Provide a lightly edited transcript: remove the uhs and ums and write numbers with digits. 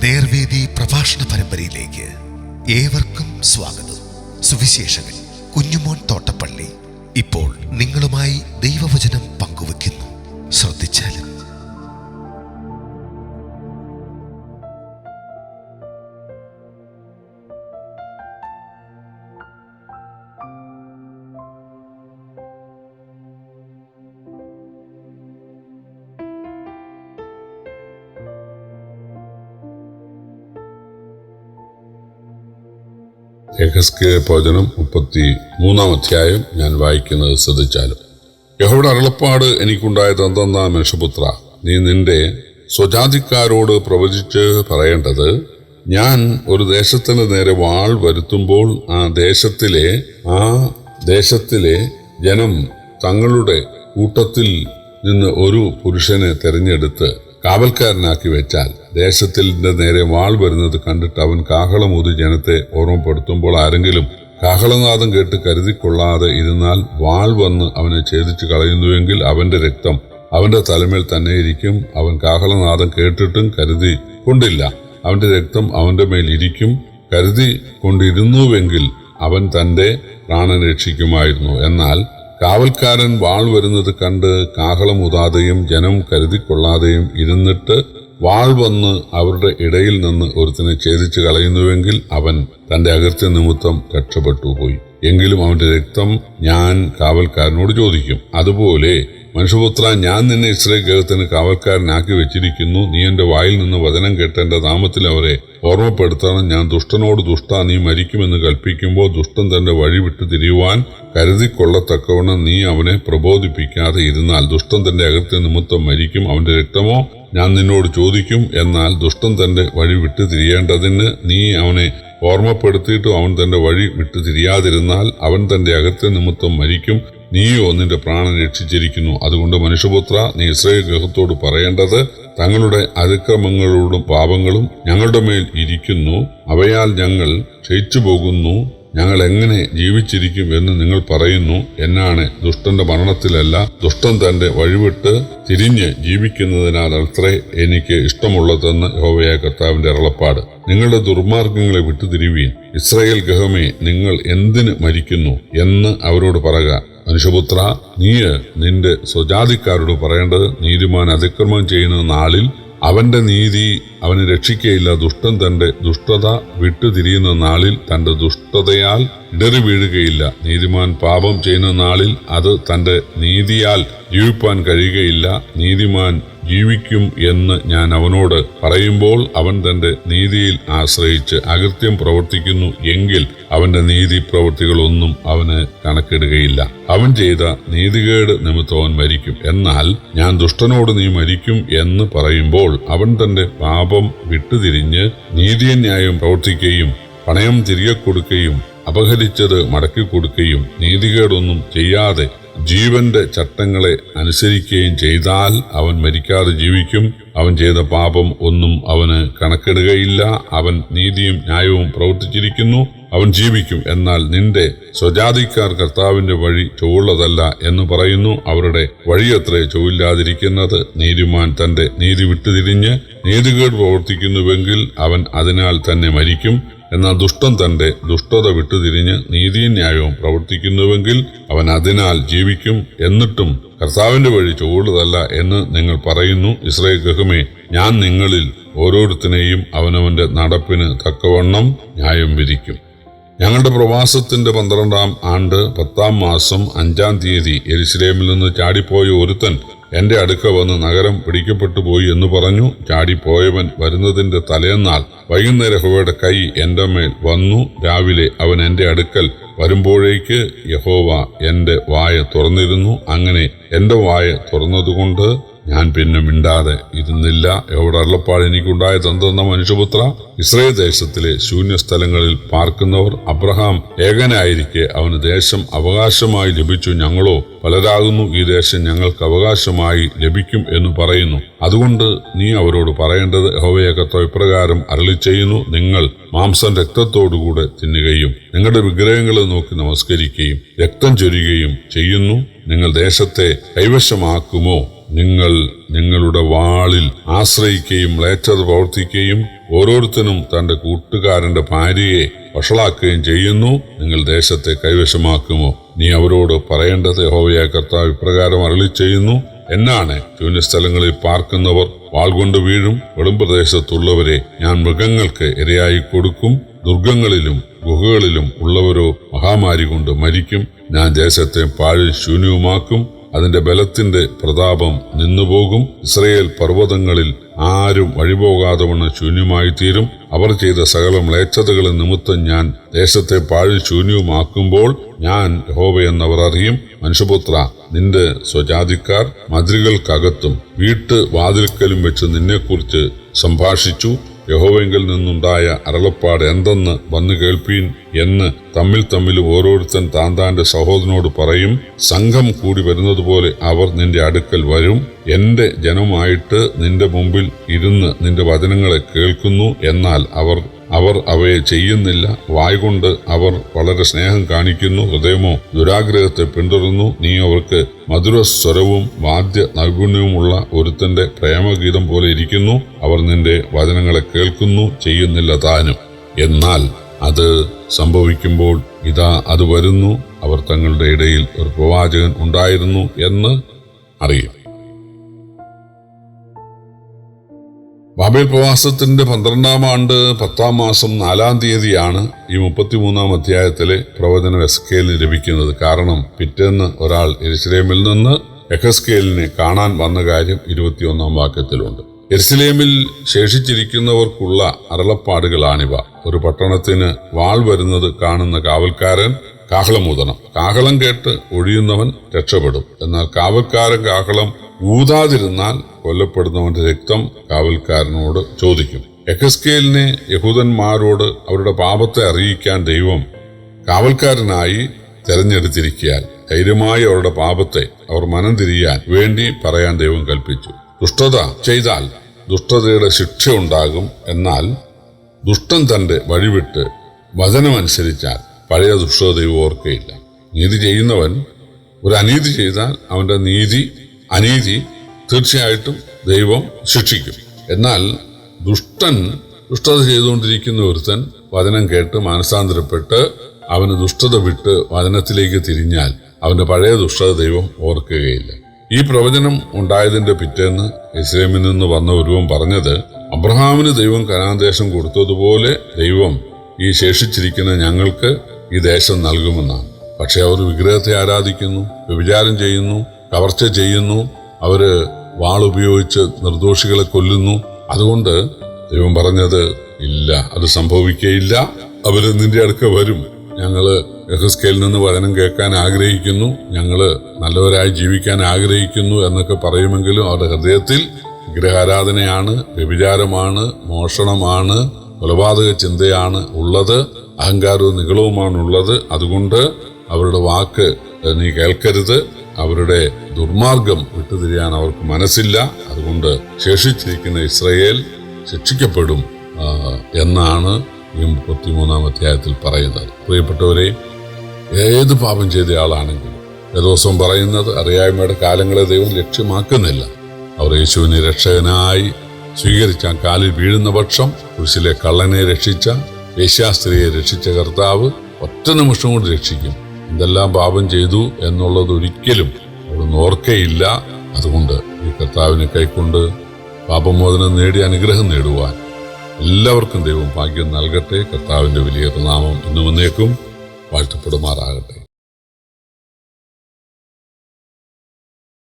നേർവേദി പ്രഭാഷണ പരമ്പരയിലേക്ക് ഏവർക്കും സ്വാഗതം. സുവിശേഷകൻ കുഞ്ഞുമോൻ തോട്ടപ്പള്ളി ഇപ്പോൾ നിങ്ങളുമായി ദൈവവചനം പങ്കുവെക്കുന്നു. ശ്രദ്ധിച്ചാലും. യെഹെസ്കേൽ പ്രവചനം 33 അധ്യായം ഞാൻ വായിക്കുന്നത് ശ്രദ്ധിച്ചാലും. യഹോവയുടെ അരുളപ്പാട് എനിക്കുണ്ടായത് എന്തെന്നാ മനുഷ്യപുത്ര, നീ നിന്റെ സ്വജാതിക്കാരോട് പ്രവചിച്ച് പറയേണ്ടത്, ഞാൻ ഒരു ദേശത്തിന് നേരെ വാൾ വരുത്തുമ്പോൾ ആ ദേശത്തിലെ ജനം തങ്ങളുടെ കൂട്ടത്തിൽ നിന്ന് ഒരു പുരുഷനെ തെരഞ്ഞെടുത്ത് കാവൽക്കാരനാക്കി വെച്ചാൽ, ദേശത്തിന്റെ നേരെ വാൾ വരുന്നത് കണ്ടിട്ട് അവൻ കാഹളമൂതി ജനത്തെ ഓർമ്മപ്പെടുത്തുമ്പോൾ ആരെങ്കിലും കാഹളനാദം കേട്ട് കരുതിക്കൊള്ളാതെ ഇരുന്നാൽ വാൾ വന്ന് അവനെ ഛേദിച്ചു കളയുന്നുവെങ്കിൽ അവന്റെ രക്തം അവന്റെ തലമേൽ തന്നെ ഇരിക്കും. അവൻ കാഹളനാദം കേട്ടിട്ടും കരുതി കൊണ്ടില്ല, അവന്റെ രക്തം അവന്റെ മേൽ ഇരിക്കും. കരുതി കൊണ്ടിരുന്നുവെങ്കിൽ അവൻ തന്റെ പ്രാണൻ രക്ഷിക്കുമായിരുന്നു. എന്നാൽ കാവൽക്കാരൻ വാൾ വരുന്നത് കണ്ട് കാഹളമുതാതെയും ജനം കരുതിക്കൊള്ളാതെയും ഇരുന്നിട്ട് വാൾ വന്ന് അവരുടെ ഇടയിൽ നിന്ന് ഒരുത്തിനെ ഛേദിച്ചു കളയുന്നുവെങ്കിൽ അവൻ തന്റെ അകൃത്യ നിമിത്തം രക്ഷപ്പെട്ടു പോയി. എങ്കിലും അവന്റെ രക്തം ഞാൻ കാവൽക്കാരനോട് ചോദിക്കും. അതുപോലെ മനുഷ്യപുത്ര, ഞാൻ നിന്നെ ഇസ്രായേൽ ഗൃഹത്തിന് കാവൽക്കാരനാക്കി വെച്ചിരിക്കുന്നു. നീ എന്റെ വായിൽ നിന്ന് വചനം കേട്ട് എന്റെ നാമത്തിൽ അവരെ ഓർമ്മപ്പെടുത്തണം. ഞാൻ ദുഷ്ടനോട് ദുഷ്ട, നീ മരിക്കുമെന്ന് കൽപ്പിക്കുമ്പോൾ ദുഷ്ടൻ തന്റെ വഴി വിട്ടു തിരിയുവാൻ കരുതിക്കൊള്ളത്തക്കവണ്ണം നീ അവനെ പ്രബോധിപ്പിക്കാതെ ഇരുന്നാൽ ദുഷ്ടൻ തന്റെ അകൃത്യ നിമിത്തം മരിക്കും. അവന്റെ രക്തമോ ഞാൻ നിന്നോട് ചോദിക്കും. എന്നാൽ ദുഷ്ടൻ തന്റെ വഴി വിട്ടു തിരിയേണ്ടതിന് നീ അവനെ ഓർമ്മപ്പെടുത്തിയിട്ടും അവൻ തന്റെ വഴി വിട്ടു തിരിയാതിരുന്നാൽ അവൻ തന്റെ അകൃത്യ നിമിത്തം മരിക്കും. നീയോ നിന്റെ പ്രാണൻ രക്ഷിച്ചിരിക്കുന്നു. അതുകൊണ്ട് മനുഷ്യപുത്ര, നീ ഇസ്രായേൽ ഗൃഹത്തോട് പറയേണ്ടത്, തങ്ങളുടെ അതിക്രമങ്ങളോടും പാപങ്ങളും ഞങ്ങളുടെ മേൽ ഇരിക്കുന്നു, അവയാൽ ഞങ്ങൾ ക്ഷയിച്ചു പോകുന്നു. ഞങ്ങൾ എങ്ങനെ ജീവിച്ചിരിക്കും എന്ന് നിങ്ങൾ പറയുന്നു. എന്നാണ് ദുഷ്ടന്റെ മരണത്തിലല്ല, ദുഷ്ടൻ തന്റെ വഴിവിട്ട് തിരിഞ്ഞ് ജീവിക്കുന്നതിനാൽ അത്രേ എനിക്ക് ഇഷ്ടമുള്ളതെന്ന് യഹോവയായ കർത്താവിന്റെ അരുളപ്പാട്. നിങ്ങളുടെ ദുർമാർഗങ്ങളെ വിട്ടുതിരിവീൻ. ഇസ്രായേൽ ഗൃഹമേ, നിങ്ങൾ എന്തിന് മരിക്കുന്നു എന്ന് അവരോട് പറക. മനുഷ്യപുത്ര, നീ നിന്റെ സ്വജാതിക്കാരോട് പറയേണ്ടത്, നീതിമാൻ അതിക്രമം ചെയ്യുന്ന നാളിൽ അവന്റെ നീതി അവനെ രക്ഷിക്കയില്ല. ദുഷ്ടൻ തന്റെ ദുഷ്ടത വിട്ടുതിരിയുന്ന നാളിൽ തന്റെ ദുഷ്ടതയാൽ ഇടറി വീഴുകയില്ല. നീതിമാൻ പാപം ചെയ്യുന്ന നാളിൽ അത് തന്റെ നീതിയാൽ ജീവിപ്പാൻ കഴിയുകയില്ല. നീതിമാൻ ജീവിക്കും എന്ന് ഞാൻ അവനോട് പറയുമ്പോൾ അവൻ തന്റെ നീതിയിൽ ആശ്രയിച്ച് അകൃത്യം പ്രവർത്തിക്കുന്നു എങ്കിൽ അവന്റെ നീതി പ്രവൃത്തികളൊന്നും അവന് കണക്കിടുകയില്ല. അവൻ ചെയ്ത നീതികേട് നിമിത്തം അവൻ മരിക്കും. എന്നാൽ ഞാൻ ദുഷ്ടനോട് നീ മരിക്കും എന്ന് പറയുമ്പോൾ അവൻ തന്റെ പാപം വിട്ടുതിരിഞ്ഞ് നീതിന്യായം പ്രവർത്തിക്കുകയും പണയം തിരികെ കൊടുക്കുകയും അപഹരിച്ചത് മടക്കി കൊടുക്കുകയും നീതികേടൊന്നും ചെയ്യാതെ ജീവന്റെ ചട്ടങ്ങളെ അനുസരിക്കുകയും ചെയ്താൽ അവൻ മരിക്കാതെ ജീവിക്കും. അവൻ ചെയ്ത പാപം ഒന്നും അവന് കണക്കിടുകയില്ല. അവൻ നീതിയും ന്യായവും പ്രവർത്തിച്ചിരിക്കുന്നു, അവൻ ജീവിക്കും. എന്നാൽ നിന്റെ സ്വജാതിക്കാർ കർത്താവിന്റെ വഴി ചൊവ്വുള്ളതല്ല എന്ന് പറയുന്നു. അവരുടെ വഴിയത്രേ ചൊവ്വില്ലാതിരിക്കുന്നത്. നീതിമാൻ തന്റെ നീതി വിട്ടുതിരിഞ്ഞ് നീതികേട് പ്രവർത്തിക്കുന്നുവെങ്കിൽ അവൻ അതിനാൽ തന്നെ മരിക്കും. എന്നാൽ ദുഷ്ടൻ തന്റെ ദുഷ്ടത വിട്ടുതിരിഞ്ഞ് നീതിയും ന്യായവും പ്രവർത്തിക്കുന്നുവെങ്കിൽ അവൻ അതിനാൽ ജീവിക്കും. എന്നിട്ടും കർത്താവിന്റെ വഴി ചൊവ്വുള്ളതല്ല എന്ന് നിങ്ങൾ പറയുന്നു. ഇസ്രായേൽ ഗൃഹമേ, ഞാൻ നിങ്ങളിൽ ഓരോരുത്തനെയും അവനവന്റെ നടപ്പിന് തക്കവണ്ണം ന്യായം വിധിക്കും. ഞങ്ങളുടെ പ്രവാസത്തിന്റെ 12-ാം ആണ്ട് 10-ാം മാസം 5-ാം തീയതി യെരൂശലേമിൽ നിന്ന് ചാടിപ്പോയ ഒരുത്തൻ എന്റെ അടുക്ക വന്ന് നഗരം പിടിക്കപ്പെട്ടു പോയി എന്ന് പറഞ്ഞു. ചാടിപ്പോയവൻ വരുന്നതിന്റെ തലേന്നാൾ വൈകുന്നേരം യഹോവയുടെ കൈ എന്റെ മേൽ വന്നു. രാവിലെ അവൻ എന്റെ അടുക്കൽ വരുമ്പോഴേക്ക് യഹോവ എന്റെ വായ തുറന്നിരുന്നു. അങ്ങനെ എന്റെ വായ തുറന്നതുകൊണ്ട് ഞാൻ പിന്നെ മിണ്ടാതെ ഇരുന്നില്ല. യഹോവയുടെ അരുളപ്പാട് എനിക്കുണ്ടായത് എന്തെന്ന മനുഷ്യപുത്ര, ഇസ്രായേൽ ദേശത്തിലെ ശൂന്യസ്ഥലങ്ങളിൽ പാർക്കുന്നവർ, അബ്രഹാം ഏകനായിരിക്കെ അവന് ദേശം അവകാശമായി ലഭിച്ചു, ഞങ്ങളോ പലരാകുന്നു, ഈ ദേശം ഞങ്ങൾക്ക് അവകാശമായി ലഭിക്കും എന്ന് പറയുന്നു. അതുകൊണ്ട് നീ അവരോട് പറയേണ്ടത്, യഹോവയായ കർത്താവ് ഇപ്രകാരം അരുളിച്ചെയ്യുന്നു, നിങ്ങൾ മാംസം രക്തത്തോടുകൂടെ തിന്നുകയും നിങ്ങളുടെ വിഗ്രഹങ്ങളെ നോക്കി നമസ്കരിക്കുകയും രക്തം ചൊരിയുകയും ചെയ്യുന്നു. നിങ്ങൾ ദേശത്തെ കൈവശമാക്കുമോ? നിങ്ങൾ നിങ്ങളുടെ വാളിൽ ആശ്രയിക്കുകയും മ്ലേച്ഛത പ്രവർത്തിക്കുകയും ഓരോരുത്തനും തന്റെ കൂട്ടുകാരന്റെ ഭാര്യയെ വഷളാക്കുകയും ചെയ്യുന്നു. നിങ്ങൾ ദേശത്തെ കൈവശമാക്കുമോ? നീ അവരോട് പറയേണ്ടത്, യഹോവയായ കർത്താവ് ഇപ്രകാരം അരുളി ചെയ്യുന്നു, എന്നാണ് ശൂന്യസ്ഥലങ്ങളിൽ പാർക്കുന്നവർ വാൾ കൊണ്ട് വീഴും. വെളുംപ്രദേശത്തുള്ളവരെ ഞാൻ മൃഗങ്ങൾക്ക് ഇരയായി കൊടുക്കും. ദുർഗങ്ങളിലും ഗുഹകളിലും ഉള്ളവരോ മഹാമാരി കൊണ്ട് മരിക്കും. ഞാൻ ദേശത്തെ പാഴിൽ ശൂന്യവുമാക്കും. അതിന്റെ ബലത്തിന്റെ പ്രതാപം നിന്നുപോകും. ഇസ്രയേൽ പർവ്വതങ്ങളിൽ ആരും വഴിപോകാതെ വണ്ണം ശൂന്യമായി തീരും. അവർ ചെയ്ത സകല മ്ലേച്ഛതകളും നിമിത്തം ഞാൻ ദേശത്തെ പാഴിൽ ശൂന്യവുമാക്കുമ്പോൾ ഞാൻ യഹോവയെന്നവർ അറിയും. മനുഷ്യപുത്ര, നിന്റെ സ്വജാതിക്കാർ മതിലുകൾക്കകത്തും വീട്ടുവാതിൽക്കലും വെച്ച് നിന്നെക്കുറിച്ച് സംഭാഷിച്ചു. യഹോവെങ്കിൽ നിന്നുണ്ടായ അരുളപ്പാട് എന്തെന്ന് വന്നു കേൾപ്പീൻ എന്ന് തമ്മിൽ ഓരോരുത്തൻ താന്റെ സഹോദരനോട് പറയും. സംഘം കൂടി വരുന്നത് പോലെ അവർ നിന്റെ അടുക്കൽ വരും. എന്റെ ജനമായിട്ട് നിന്റെ മുമ്പിൽ ഇരുന്ന് നിന്റെ വചനങ്ങളെ കേൾക്കുന്നു. എന്നാൽ അവർ അവയെ ചെയ്യുന്നില്ല. വായ്കൊണ്ട് അവർ വളരെ സ്നേഹം കാണിക്കുന്നു, ഹൃദയമോ ദുരാഗ്രഹത്തെ പിന്തുടരുന്നു. നീ അവർക്ക് മധുരസ്വരവും വാദ്യ നൈപുണ്യവുമുള്ള ഒരുത്തന്റെ പ്രേമഗീതം പോലെ ഇരിക്കുന്നു. അവർ നിന്റെ വചനങ്ങളെ കേൾക്കുന്നു, ചെയ്യുന്നില്ല താനും. എന്നാൽ അത് സംഭവിക്കുമ്പോൾ ഇതാ അത് വരുന്നു, അവർ തങ്ങളുടെ ഇടയിൽ ഒരു പ്രവാചകൻ ഉണ്ടായിരുന്നു എന്ന് അറിയും. ബാബേൽ പ്രവാസത്തിന്റെ 12-ാം ആണ്ട് 10-ാം മാസം 4-ാം തീയതിയാണ് ഈ 33-ാം അധ്യായത്തിലെ പ്രവചനം എസ്കേലിന് ലഭിക്കുന്നത്. കാരണം പിറ്റേന്ന് ഒരാൾ യെരുശലേമിൽ നിന്ന് എഹെസ്കേലിനെ കാണാൻ വന്ന കാര്യം 21-ാം വാക്യത്തിലുണ്ട്. യെരുശലേമിൽ ശേഷിച്ചിരിക്കുന്നവർക്കുള്ള അരുളപ്പാടുകളാണിവ. ഒരു പട്ടണത്തിന് വാൾ വരുന്നത് കാണുന്ന കാവൽക്കാരൻ കാഹളമൂതണം. കാഹളം കേട്ട് ഒഴിയുന്നവൻ രക്ഷപ്പെടും. എന്നാൽ കാവൽക്കാരൻ കാഹളം ഊതാതിരുന്നാൽ കൊല്ലപ്പെടുന്നവന്റെ രക്തം കാവൽക്കാരനോട് ചോദിക്കും. എഹെസ്കേലിനെ യഹൂദന്മാരോട് അവരുടെ പാപത്തെ അറിയിക്കാൻ ദൈവം കാവൽക്കാരനായി തെരഞ്ഞെടുത്തിരിക്കാൻ ധൈര്യമായി അവരുടെ പാപത്തെ അവർ മനം തിരിയാൻ വേണ്ടി പറയാൻ ദൈവം കൽപ്പിച്ചു. ദുഷ്ടത ചെയ്താൽ ദുഷ്ടതയുടെ ശിക്ഷ ഉണ്ടാകും. എന്നാൽ ദുഷ്ടൻ തന്റെ വഴിവിട്ട് വചനമനുസരിച്ചാൽ പഴയ ദുഷ്ടത ദൈവം ഓർക്കയില്ല. നീതി ചെയ്യുന്നവൻ ഒരു അനീതി ചെയ്താൽ അവന്റെ അനീതി തീർച്ചയായിട്ടും ദൈവം ശിക്ഷിക്കും. എന്നാൽ ദുഷ്ടത ചെയ്തുകൊണ്ടിരിക്കുന്ന ഒരുത്തൻ വചനം കേട്ട് മാനസാന്തരപ്പെട്ട് അവന് ദുഷ്ടത വിട്ട് വചനത്തിലേക്ക് തിരിഞ്ഞാൽ അവന്റെ പഴയ ദുഷ്ടത ദൈവം ഓർക്കുകയില്ല. ഈ പ്രവചനം ഉണ്ടായതിന്റെ പിറ്റേന്ന് യെരുശലേമിൽ നിന്ന് വന്ന ഒരുവൻ പറഞ്ഞത്, അബ്രഹാമിന് ദൈവം കനാൻ ദേശം കൊടുത്തതുപോലെ ദൈവം ഈ ശേഷിച്ചിരിക്കുന്ന ഞങ്ങൾക്ക് ഈ ദേശം നൽകുമെന്നാണ്. പക്ഷെ അവർ വിഗ്രഹത്തെ ആരാധിക്കുന്നു, വ്യഭിചാരം ചെയ്യുന്നു, കവർച്ച ചെയ്യുന്നു, അവര് വാളുപയോഗിച്ച് നിർദോഷികളെ കൊല്ലുന്നു. അതുകൊണ്ട് ദൈവം പറഞ്ഞത് ഇല്ല, അത് സംഭവിക്കുകയില്ല. അവര് നിന്റെ അടുക്ക വരും. ഞങ്ങള് യെഹെസ്കേലിൽ നിന്ന് വചനം കേൾക്കാൻ ആഗ്രഹിക്കുന്നു, ഞങ്ങള് നല്ലവരായി ജീവിക്കാൻ ആഗ്രഹിക്കുന്നു എന്നൊക്കെ പറയുമെങ്കിലും അവരുടെ ഹൃദയത്തിൽ വിഗ്രഹാരാധനയാണ്, വ്യഭിചാരമാണ്, മോഷണമാണ്, കൊലപാതക ചിന്തയാണ് ഉള്ളത്, അഹങ്കാരവും നിഗളവുമാണുള്ളത്. അതുകൊണ്ട് അവരുടെ വാക്ക് നീ കേൾക്കരുത്. അവരുടെ ദുർമാർഗം വിട്ടുതിരിയാൻ അവർക്ക് മനസ്സില്ല. അതുകൊണ്ട് ശേഷിച്ചിരിക്കുന്ന ഇസ്രയേൽ ശിക്ഷിക്കപ്പെടും എന്നാണ് ഈ 33-ാം അധ്യായത്തിൽ പറയുന്നത്. പ്രിയപ്പെട്ടവരെ, ഏത് പാപം ചെയ്തയാളാണെങ്കിലും ദിവസം പറയുന്നത് അറിയായ്മയുടെ കാലങ്ങളെ ദൈവം ലക്ഷ്യമാക്കുന്നില്ല. അവർ യേശുവിനെ രക്ഷകനായി സ്വീകരിച്ച കാലിൽ വീഴുന്ന പക്ഷം കുരിശിലെ കള്ളനെ രക്ഷിച്ച, വേശ്യാസ്ത്രീയെ രക്ഷിച്ച കർത്താവ് ഒറ്റ നിമിഷം കൊണ്ട് രക്ഷിക്കും. എന്തെല്ലാം പാപം ചെയ്തു എന്നുള്ളത് ഒരിക്കലും അവിടുന്ന് ഓർക്കയില്ല. അതുകൊണ്ട് ഈ കർത്താവിനെ കൈക്കൊണ്ട് പാപമോചനം നേടി അനുഗ്രഹം നേടുവാൻ എല്ലാവർക്കും ദൈവം ഭാഗ്യം നൽകട്ടെ. കർത്താവിന്റെ വലിയ നാമം ഇന്നും എന്നേക്കും വാഴ്ത്തപ്പെടുമാറാകട്ടെ.